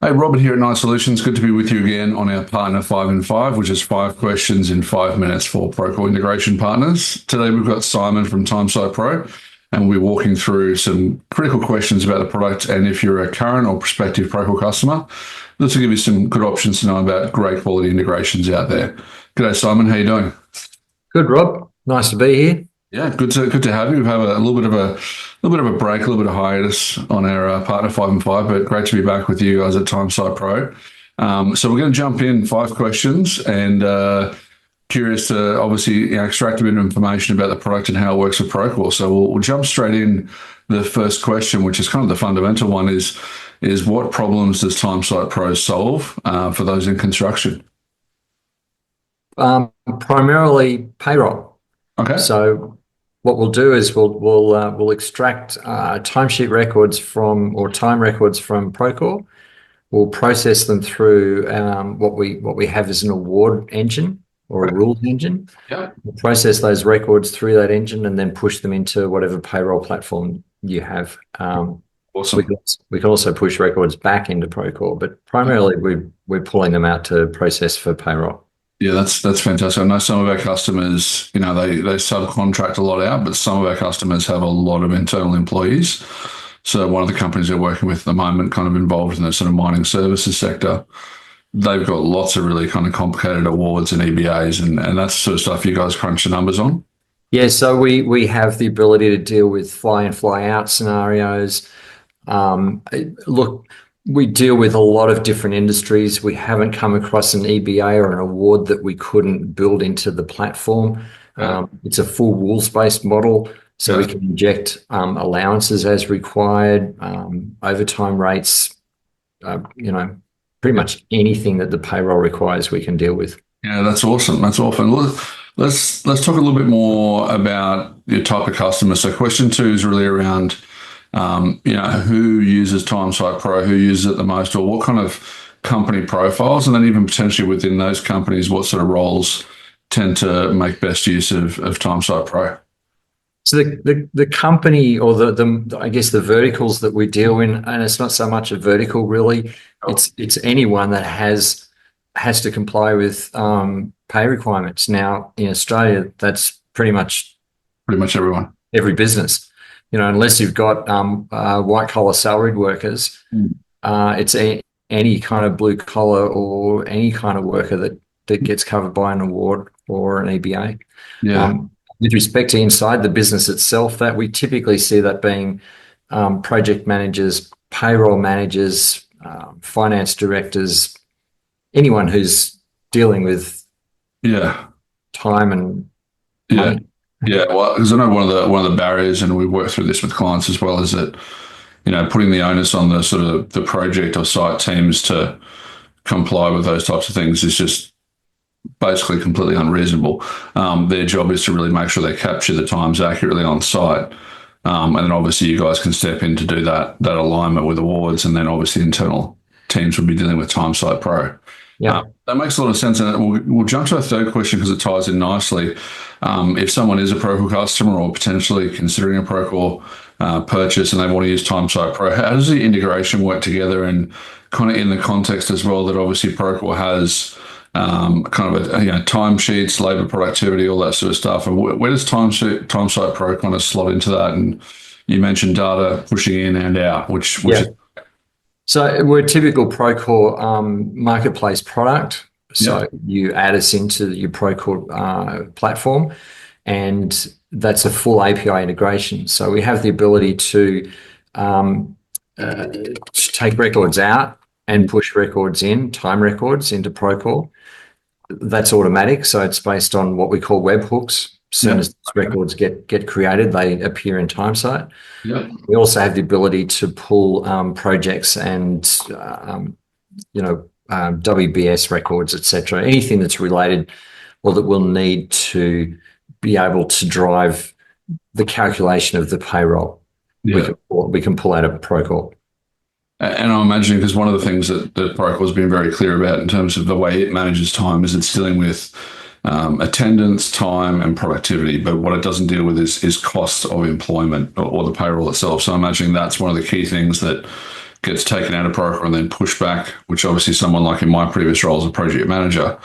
Hey, Robert here at Night Solutions. Good to be with you again on our Partner 5 in 5, which is 5 questions in 5 minutes for Procore integration partners. Today we've got Simon from Timesite Pro, and we'll be walking through some critical questions about the product. And if you're a current or prospective Procore customer, this will give you some good options to know about great quality integrations out there. G'day, Simon. How you doing? Good, Rob. Nice to be here. Yeah, good to have you. We've had a little bit of a break, a little bit of hiatus on our Partner 5 in 5, but great to be back with you guys at Timesite Pro. So we're going to jump in 5 questions and curious to obviously extract a bit of information about the product and how it works with Procore. So we'll jump straight in. The first question, which is kind of the fundamental one, is what problems does Timesite Pro solve for those in construction? Primarily payroll. Okay. So what we'll do is we'll extract timesheet records or time records from Procore. We'll process them through what we have as an award engine or a rules engine. Yeah. We'll process those records through that engine and then push them into whatever payroll platform you have. Awesome. We can also push records back into Procore, but primarily we're pulling them out to process for payroll. Yeah, that's fantastic. I know some of our customers, they subcontract a lot out, but some of our customers have a lot of internal employees. So one of the companies we're working with at the moment, kind of involved in the sort of mining services sector, they've got lots of really kind of complicated awards and EBAs, and that's the sort of stuff you guys crunch the numbers on. Yeah, so we have the ability to deal with fly in, fly out scenarios. Look, we deal with a lot of different industries. We haven't come across an EBA or an award that we couldn't build into the platform. It's a full rules-based model, so we can inject allowances as required, overtime rates, pretty much anything that the payroll requires we can deal with. Yeah, that's awesome. That's awesome. Let's talk a little bit more about your type of customer. So question 2 is really around who uses Timesite Pro, who uses it the most, or what kind of company profiles, and then even potentially within those companies, what sort of roles tend to make best use of Timesite Pro? So the company, or I guess the verticals that we deal in, and it's not so much a vertical really, it's anyone that has to comply with pay requirements. Now in Australia, that's pretty much everyone, every business. Unless you've got white collar salaried workers, it's any kind of blue collar or any kind of worker that gets covered by an award or an EBA. Yeah. With respect to inside the business itself, that we typically see that being project managers, payroll managers, finance directors, anyone who's dealing with time and money. Yeah, well, because I know one of the barriers, and we've worked through this with clients as well, is that putting the onus on the sort of the project or site teams to comply with those types of things is just basically completely unreasonable. Their job is to really make sure they capture the times accurately on site, and then obviously you guys can step in to do that alignment with awards, and then obviously internal teams will be dealing with Timesite Pro. Yeah, that makes a lot of sense, and we'll jump to a third question because it ties in nicely. If someone is a Procore customer or potentially considering a Procore purchase and they want to use Timesite Pro, how does the integration work together, and kind of in the context as well that obviously Procore has kind of timesheets, labor productivity, all that sort of stuff, and where does Timesite Pro kind of slot into that? And you mentioned data pushing in and out, which is. So we're a typical Procore marketplace product. So you add us into your Procore platform, and that's a full API integration. So we have the ability to take records out and push records in, time records into Procore. That's automatic. So it's based on what we call webhooks. As soon as records get created, they appear in Timesite. Yeah. We also have the ability to pull projects and WBS records, etc. Anything that's related or that we'll need to be able to drive the calculation of the payroll. Yeah. We can pull out of Procore. And I'm imagining, because one of the things that Procore has been very clear about in terms of the way it manages time is it's dealing with attendance, time, and productivity. But what it doesn't deal with is cost of employment or the payroll itself. So I'm imagining that's one of the key things that gets taken out of Procore and then pushed back, which obviously someone like in my previous role as a project manager,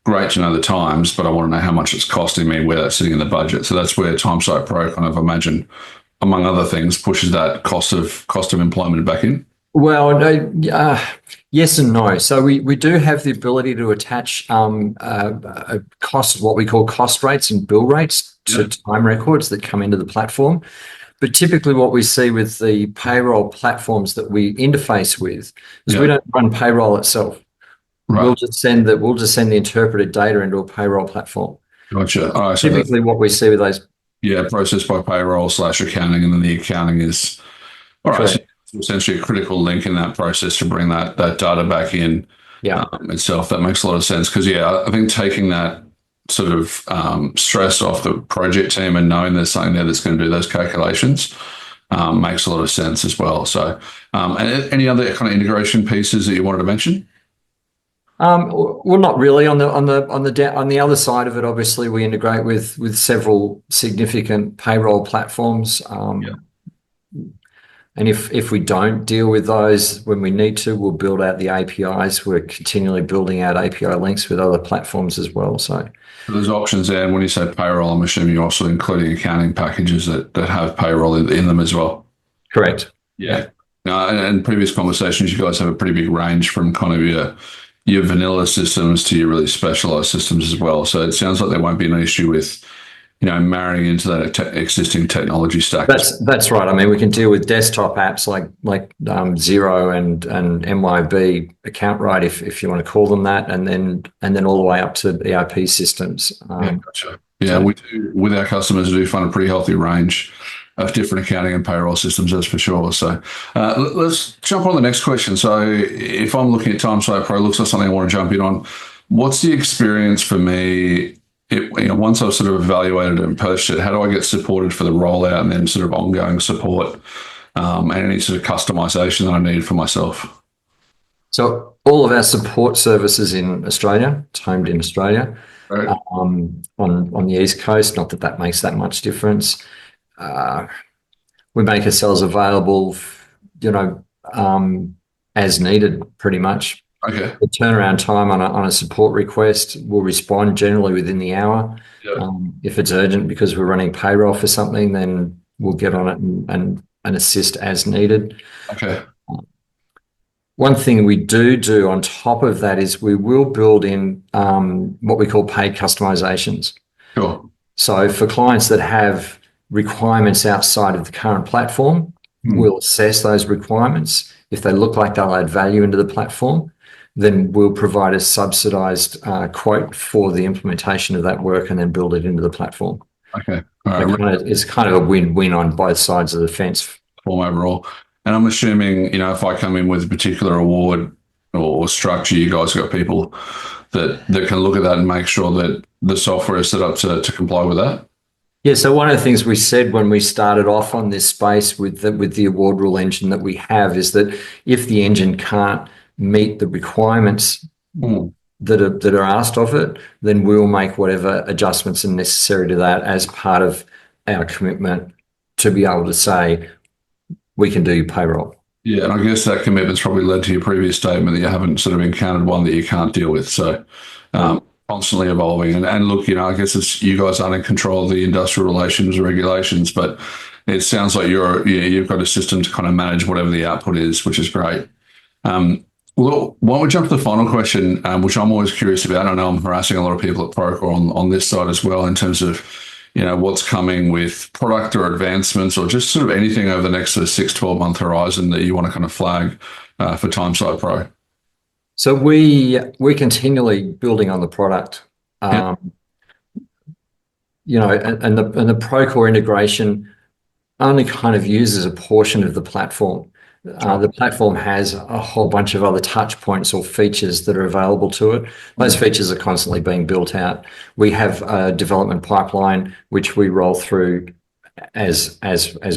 great to know the times, but I want to know how much it's costing me, where that's sitting in the budget. So that's where Timesite Pro kind of imagine, among other things, pushes that cost of employment back in. Well, yes and no. So we do have the ability to attach a cost, what we call cost rates and bill rates to time records that come into the platform. But typically what we see with the payroll platforms that we interface with is we don't run payroll itself. Right. We'll just send the interpreted data into a payroll platform. Gotcha. All right. So Typically what we see with those. yeah, processed by payroll / accounting, and then the accounting is all right. So it's essentially a critical link in that process to bring that data back in itself. That makes a lot of sense because I think taking that sort of stress off the project team and knowing there's something there that's going to do those calculations makes a lot of sense as well. So, and any other kind of integration pieces that you wanted to mention? Well, not really. On the other side of it, obviously, we integrate with several significant payroll platforms. And if we don't deal with those when we need to, we'll build out the APIs. We're continually building out API links with other platforms as well. So there's options there. And when you say payroll, I'm assuming you're also including accounting packages that have payroll in them as well. Correct. Yeah. And previous conversations, you guys have a pretty big range from kind of your vanilla systems to your really specialized systems as well. So it sounds like there won't be an issue with, marrying into that existing technology stack. That's right. I mean, we can deal with desktop apps like Xero and MYB account right if you want to call them that, and then all the way up to ERP systems. Gotcha. Yeah, we do with our customers. We do find a pretty healthy range of different accounting and payroll systems, that's for sure. So let's jump on the next question. So if I'm looking at Timesite Pro, looks like something I want to jump in on. What's the experience for me? Once I've sort of evaluated it and purchased it, how do I get supported for the rollout and then sort of ongoing support and any sort of customization that I need for myself? So all of our support services in Australia, it's homed in Australia, right. On the East Coast, not that makes that much difference. We make ourselves available, as needed, pretty much. Okay. The turnaround time on a support request will respond generally within the hour. Yep. If it's urgent because we're running payroll for something, then we'll get on it and assist as needed. Okay. One thing we do on top of that is we will build in what we call paid customizations. Sure. So for clients that have requirements outside of the current platform, we'll assess those requirements. If they look like they'll add value into the platform, then we'll provide a subsidized quote for the implementation of that work and then build it into the platform. Okay. All right. It's kind of a win-win on both sides of the fence. Overall. And I'm assuming, if I come in with a particular award or structure, you guys got people that can look at that and make sure that the software is set up to comply with that? Yeah, so one of the things we said when we started off on this space with the award rule engine that we have is that if the engine can't meet the requirements that are asked of it, then we'll make whatever adjustments are necessary to that as part of our commitment to be able to say we can do your payroll. Yeah, and I guess that commitment's probably led to your previous statement that you haven't sort of encountered one that you can't deal with. So constantly evolving. And look, I guess it's you guys aren't in control of the industrial relations regulations, but it sounds like you've got a system to kind of manage whatever the output is, which is great. Well, why don't we jump to the final question, which I'm always curious about. I know I'm harassing a lot of people at Procore on this side as well in terms of, what's coming with product or advancements or just sort of anything over the next sort of 6-12 month horizon that you want to kind of flag for Timesite Pro. So we're continually building on the product, and the Procore integration only kind of uses a portion of the platform. The platform has a whole bunch of other touch points or features that are available to it. Those features are constantly being built out. We have a development pipeline which we roll through as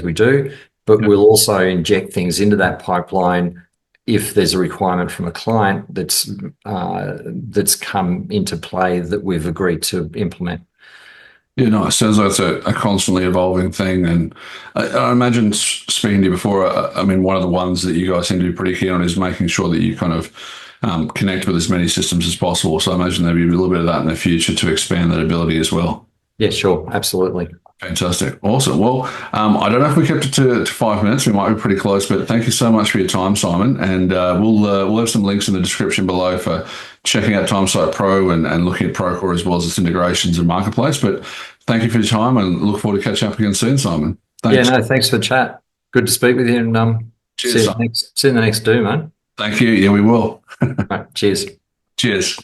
we do, but we'll also inject things into that pipeline if there's a requirement from a client that's come into play that we've agreed to implement. Yeah, no, it sounds like it's a constantly evolving thing. And I imagine speaking to you before, I mean, one of the ones that you guys seem to be pretty keen on is making sure that you kind of connect with as many systems as possible. So I imagine there'll be a little bit of that in the future to expand that ability as well. Yeah, sure. Absolutely. Fantastic. Awesome. Well, I don't know if we kept it to 5 minutes. We might be pretty close, but thank you so much for your time, Simon. And we'll have some links in the description below for checking out Timesite Pro and looking at Procore as well as its integrations and marketplace. But thank you for your time and look forward to catching up again soon, Simon. Yeah, Thanks. no, thanks for the chat. Good to speak with you, and Cheers, Simon. see you in the next do, man. Thank you. Yeah, we will. All right, cheers. Cheers.